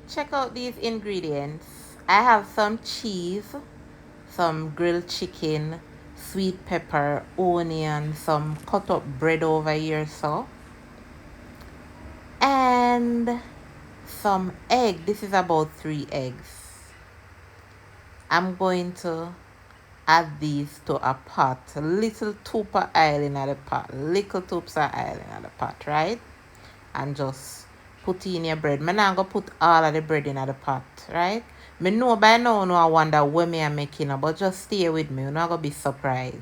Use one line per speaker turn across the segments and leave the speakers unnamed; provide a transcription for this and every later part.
Check out these ingredients. I have some cheese, some grilled chicken, sweet pepper, onion, some cut up bread over here, so, and some egg. This is about 3 eggs. I'm going to add these to a pot. A little tup of oil in the pot. Little tups of oil in the pot, right? And just put in your bread. I'm not going to put all of the bread in the pot, right? Me know by now, no, I wonder what me am making, but just stay with me. You're not going to be surprised.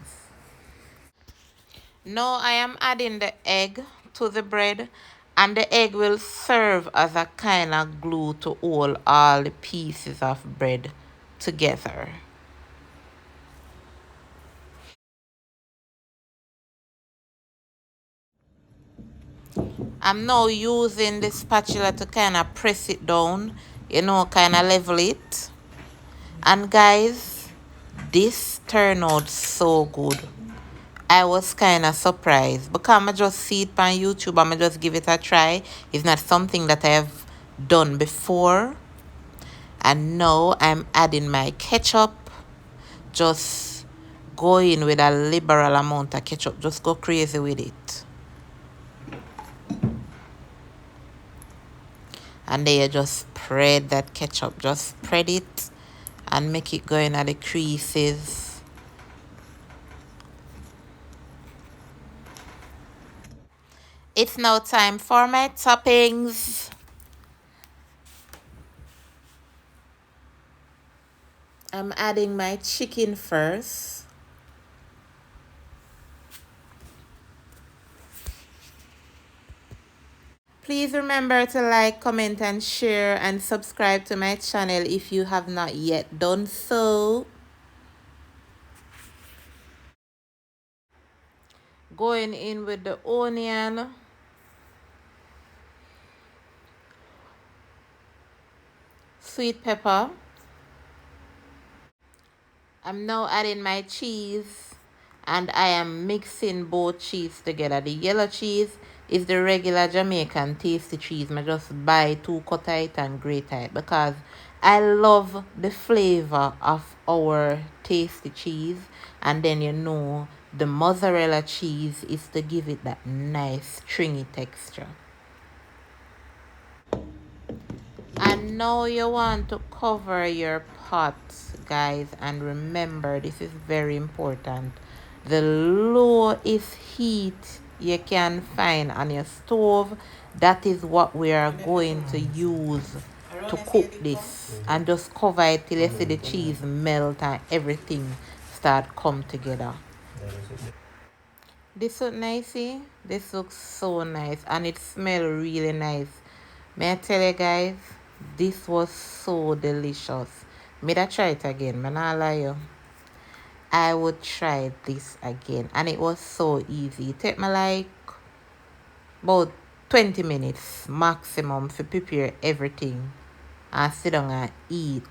Now I am adding the egg to the bread, and the egg will serve as a kind of glue to hold all the pieces of bread together. I'm now using the spatula to kind of press it down, kind of level it. And guys, this turned out so good. I was kind of surprised because I just see it on YouTube and I just give it a try. It's not something that I have done before. And now I'm adding my ketchup. Just go in with a liberal amount of ketchup. Just go crazy with it. And then you just spread that ketchup. Just spread it and make it go in at the creases. It's now time for my toppings. I'm adding my chicken first. Please remember to like, comment, and share, and subscribe to my channel if you have not yet done so. Going in with the onion. Sweet pepper. I'm now adding my cheese, and I am mixing both cheese together. The yellow cheese is the regular Jamaican tasty cheese. I just buy 2 cut it and grate it because I love the flavor of our tasty cheese. And then the mozzarella cheese is to give it that nice stringy texture. And now you want to cover your pot, guys, and remember, this is very important. The lowest heat you can find on your stove, that is what we are going to use to cook this. And just cover it till you see the cheese melt and everything start come together. This look nice, see? This looks so nice and it smells really nice. May I tell you guys, this was so delicious. May I try it again, man, I lie you. I would try this again. And it was so easy. It take me like about 20 minutes maximum to prepare everything and sit down and eat.